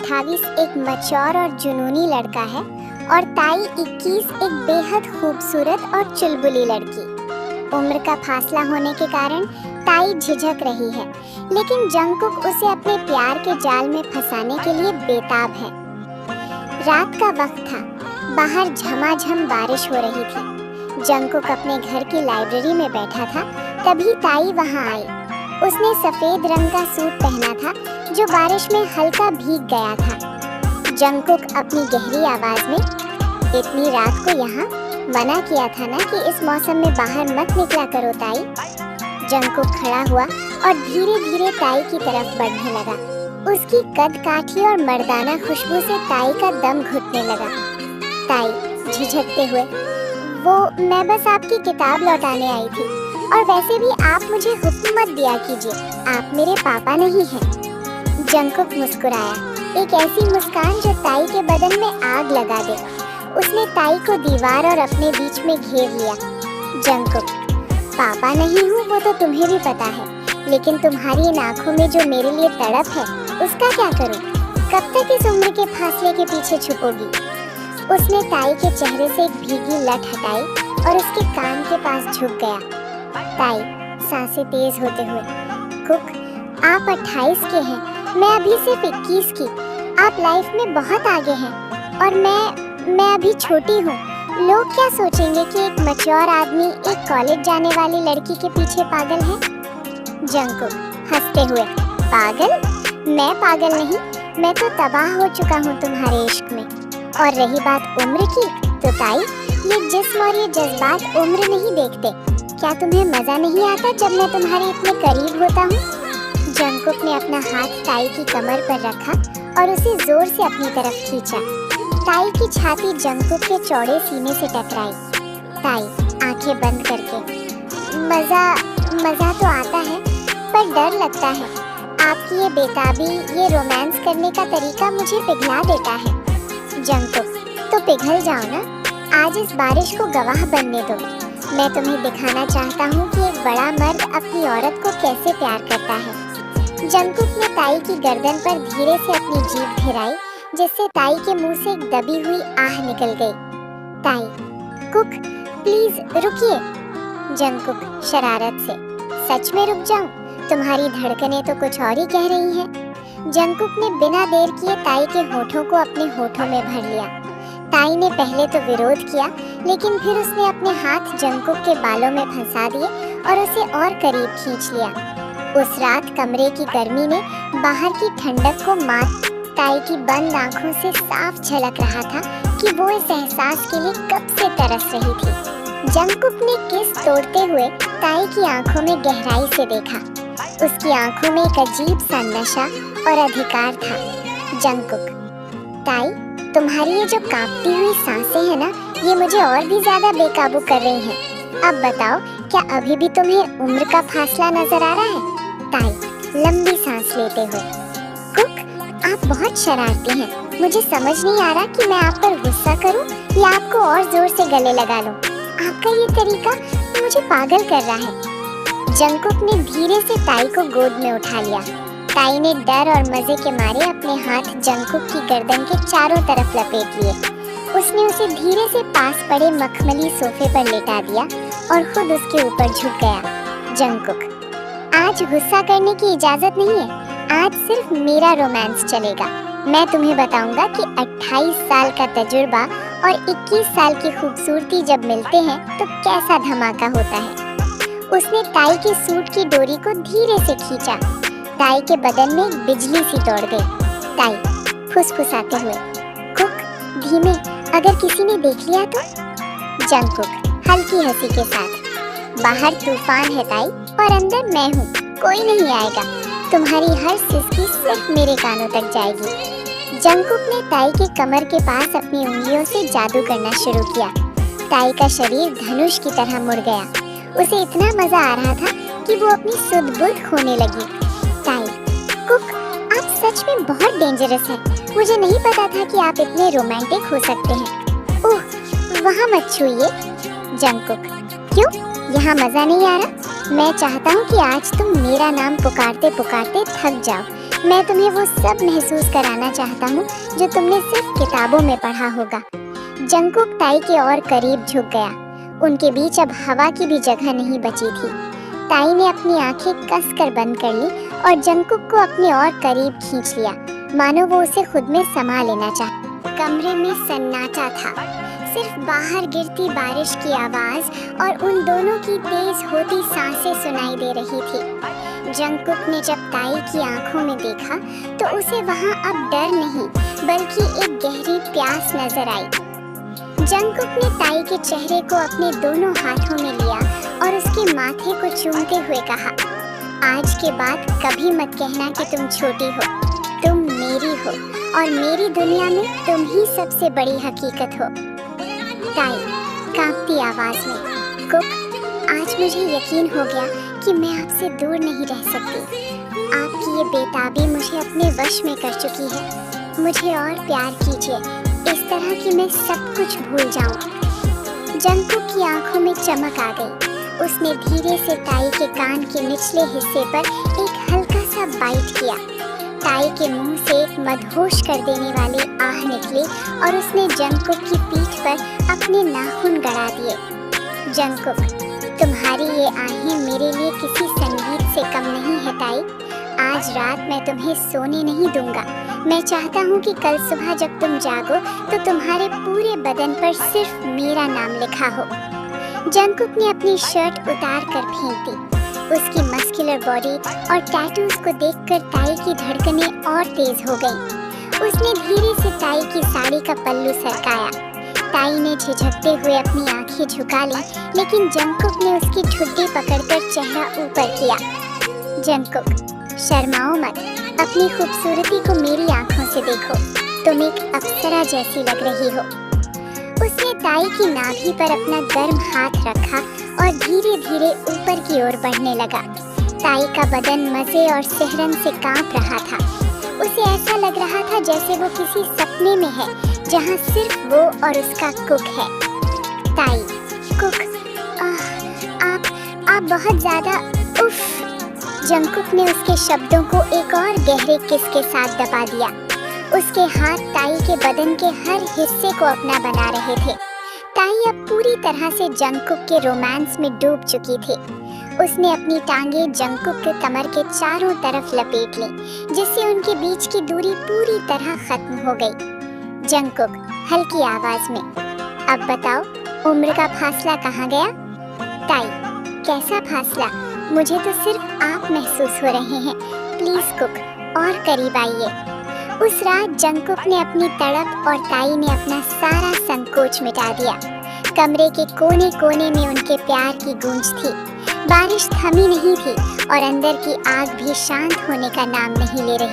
28 एक मैच्योर और जुनूनी लड़का है और ताई 21 एक बेहद खूबसूरत और चुलबुली लड़की। उम्र का फासला होने के कारण ताई झिझक रही है, लेकिन जंगकुक उसे अपने प्यार के जाल में फंसाने के लिए बेताब है। रात का वक्त था, बाहर झमाझम बारिश हो रही थी। जंगकुक अपने घर की लाइब्रेरी में बैठा था, तभी ताई वहां आई। उसने सफेद रंग का सूट पहना था जो बारिश में हल्का भीग गया था। जंगकुक अपनी गहरी आवाज में, इतनी रात को यहाँ, मना किया था ना कि इस मौसम में बाहर मत निकला करो ताई। जंगकुक खड़ा हुआ और धीरे धीरे ताई की तरफ बढ़ने लगा। उसकी कद काठी और मर्दाना खुशबू से ताई का दम घुटने लगा। ताई झिझकते हुए, वो मैं बस आपकी किताब लौटाने आई थी, और वैसे भी आप मुझे हुक्म मत दिया कीजिए, आप मेरे पापा नहीं हैं। जंगकुक मुस्कुराया, एक ऐसी मुस्कान जो ताई के बदन में आग लगा दे। उसने ताई को दीवार और अपने बीच में घेर लिया। जंगकुक, पापा नहीं हूँ वो तो तुम्हें भी पता है, लेकिन तुम्हारी इन आँखों में जो मेरे लिए तड़प है, उसका क्या करूँ? कब तक इस उम्र के फासले के पीछे छुपोगी? उसने ताई के चेहरे से एक भीगी लट हटाई और उसके कान के पास झुक गया। ताई सांसें तेज होते हुए, कुक, आप 28 के हैं, मैं अभी सिर्फ 21 की। आप लाइफ में बहुत आगे हैं और मैं अभी छोटी हूँ। लोग क्या सोचेंगे कि एक मैच्योर आदमी एक कॉलेज जाने वाली लड़की के पीछे पागल है? जंगकुक हंसते हुए, पागल? मैं पागल नहीं, मैं तो तबाह हो चुका हूँ तुम्हारे इश्क में। और रही बात उम्र की, तो ताई, ये जिस्म और ये जज्बात उम्र नहीं देखते। क्या तुम्हें मजा नहीं आता जब मैं तुम्हारे इतने करीब होता हूँ? जंगकुक ने अपना हाथ ताई की कमर पर रखा और उसे जोर से अपनी तरफ खींचा। ताई की छाती जंगकुक के चौड़े सीने से टकराई। ताई आंखें बंद करके, मजा तो आता है, पर डर लगता है। आपकी ये बेताबी, ये रोमांस करने का तरीका मुझे पिघला देता है। जंगकुक, तो पिघल जाओ ना, आज इस बारिश को गवाह बनने दो। मैं तुम्हें दिखाना चाहता हूँ कि एक बड़ा मर्द अपनी औरत को कैसे प्यार करता है। जंगकुक ने ताई की गर्दन पर धीरे से अपनी जीभ फिराई, जिससे ताई के मुंह से एक दबी हुई आह निकल गई। ताई, कुक, प्लीज रुकिए। जंगकुक शरारत से, सच में रुक जाऊं? तुम्हारी धड़कनें तो कुछ और ही कह रही हैं। जंगकुक ने बिना देर किए ताई के होठों को अपने होठों में भर लिया। ताई ने पहले तो विरोध किया, लेकिन फिर उसने अपने हाथ जंगकुक के बालों में फंसा दिए और उसे और करीब खींच लिया। उस रात कमरे की गर्मी ने बाहर की ठंडक को मात ताई की बंद आंखों से साफ झलक रहा था कि वो इस एहसास के लिए कब से तरस रही थी। जंगकुक ने किस तोड़ते हुए ताई की आंखों में गहराई से देखा। उसकी आंखों में एक अजीब सा नशा और अधिकार था। जंगकुक, ताई, तुम्हारी ये जो कांपती हुई सांसें हैं ना, ये मुझे और भी ज्यादा बेकाबू कर रही हैं। अब बताओ, क्या अभी भी तुम्हें उम्र का फासला नजर आ रहा है? ताई लंबी सांस लेते हुए, कुक, आप बहुत शरारती हैं। मुझे समझ नहीं आ रहा कि मैं आप पर गुस्सा करूं या आपको और जोर से गले लगा लूं। आपका ये तरीका मुझे पागल कर रहा है। जंगकुक ने धीरे से ताई को गोद में उठा लिया। ताई ने डर और मजे के मारे अपने हाथ जंगकुक की गर्दन के चारों तरफ लपेट लिए। उसने उसे धीरे से पास पड़े मखमली सोफे पर लेटा दिया और खुद उसके ऊपर झुक गया। जंगकुक, आज गुस्सा करने की इजाजत नहीं है, आज सिर्फ मेरा रोमांस चलेगा। मैं तुम्हें बताऊंगा कि 28 साल का तजुर्बा और 21 साल की खूबसूरती जब मिलते हैं तो कैसा धमाका होता है। उसने ताई के सूट की डोरी को धीरे से खींचा। ताई के बदन में एक बिजली सी दौड़ गई। ताई फुसफुसाते हुए, कुक, धीमे, अगर किसी ने देख लिया तो? जंगकुक हल्की हंसी के साथ, बाहर तूफान है ताई, और अंदर मैं हूँ, कोई नहीं आएगा। तुम्हारी हर सिसकी सिर्फ मेरे कानों तक जाएगी। जंगकुक ने ताई के कमर के पास अपनी उंगलियों से जादू करना शुरू किया। ताई का शरीर धनुष की तरह मुड़ गया। उसे इतना मजा आ रहा था कि वो अपनी सुध बुध खोने लगी। ताई, कुक, आप सच में बहुत डेंजरस हैं। मुझे नहीं पता था कि आप इतने रोमांटिक हो सकते हैं। ओह, वहाँ मत छूइए। जंगकुक, क्यों? यहाँ मजा नहीं आ रहा? मैं चाहता हूँ कि आज तुम मेरा नाम पुकारते पुकारते थक जाओ, मैं तुम्हें वो सब महसूस कराना चाहता हूँ जो तुमने सिर्फ किताबों में पढ़ा होगा। जंगकुक ताई के और करीब झुक गया। उनके बीच अब हवा की भी जगह नहीं बची थी। ताई ने अपनी आंखें कसकर बंद कर ली और जंगकुक को अपने और करीब खींच लिया, मानो वो उसे खुद में समा लेना चाहता। कमरे में सन्नाटा था, सिर्फ बाहर गिरती बारिश की आवाज और उन दोनों की तेज होती सांसें सुनाई दे रही थी। जंगकुक ने जब ताई की आंखों में देखा तो उसे वहां अब डर नहीं बल्कि एक गहरी प्यास नजर आई। जंगकुक ने ताई के चेहरे को अपने दोनों हाथों में लिया और उसके माथे को चूमते हुए कहा, आज के बाद कभी मत कहना कि तुम छोटी हो। तुम मेरी हो और मेरी दुनिया में तुम ही सबसे बड़ी हकीकत हो। ताई कांपती आवाज में, कुक, आज मुझे यकीन हो गया कि मैं आपसे दूर नहीं रह सकती। आपकी ये बेताबी मुझे अपने वश में कर चुकी है। मुझे और प्यार कीजिए, इस तरह कि मैं सब कुछ भूल जाऊं। जंगकुक की आंखों में चमक आ गई। उसने धीरे से ताई के कान के निचले हिस्से पर एक हल्का सा बाइट किया। ताई के मुंह से एक मदहोश कर देने वाली आह निकली और उसने जंगकुक की पीठ पर अपने नाखून गड़ा दिए। जंगकुक, तुम्हारी ये आहें मेरे लिए किसी संगीत से कम नहीं है ताई। आज रात मैं तुम्हें सोने नहीं दूंगा। मैं चाहता हूँ कि कल सुबह जब तुम जागो तो तुम्हारे पूरे बदन पर सिर्फ मेरा नाम लिखा हो। जंगकुक ने अपनी शर्ट उतार कर फेंक दी। उसकी मस्कुलर बॉडी और टैटूज को देखकर ताई की धड़कनें और तेज हो गईं। उसने धीरे से ताई की साड़ी का पल्लू सरकाया। ताई ने झिझकते हुए अपनी आंखें झुका ली, लेकिन जंगकुक ने उसकी ठुड्डी पकड़कर चेहरा ऊपर किया। जंगकुक, शर्माओ मत, अपनी खूबसूरती को मेरी आंखों से देखो। तुम एक अप्सरा जैसी लग रही हो। उसने ताई की नाभि पर अपना गर्म हाथ रखा और धीरे धीरे ऊपर की ओर बढ़ने लगा। ताई का बदन मजे और सिहरन से कांप रहा था। उसे ऐसा लग रहा था जैसे वो किसी सपने में है जहां सिर्फ वो और उसका कुक है। ताई, कुक, आप बहुत ज्यादा उफ। जंगकुक ने उसके शब्दों को एक और गहरे किस के साथ दबा दिया। उसके हाथ ताई के बदन के हर हिस्से को अपना बना रहे थे। ताई अब पूरी तरह से जंगकुक के रोमांस में डूब चुकी थी। उसने अपनी टांगें जंगकुक के कमर के चारों तरफ लपेट ली, जिससे उनके बीच की दूरी पूरी तरह खत्म हो गई। जंगकुक हल्की आवाज में, अब बताओ, उम्र का फासला कहाँ गया? ताई, कैसा फासला? मुझे तो सिर्फ आप महसूस हो रहे हैं। प्लीज कुक, और करीब आइए। उस रात जंगकुक ने अपनी तड़प और ताई ने अपना सारा संकोच मिटा दिया। कमरे के कोने कोने में उनके प्यार की गूंज थी। बारिश थमी नहीं थी और अंदर की आग भी शांत होने का नाम नहीं ले रही।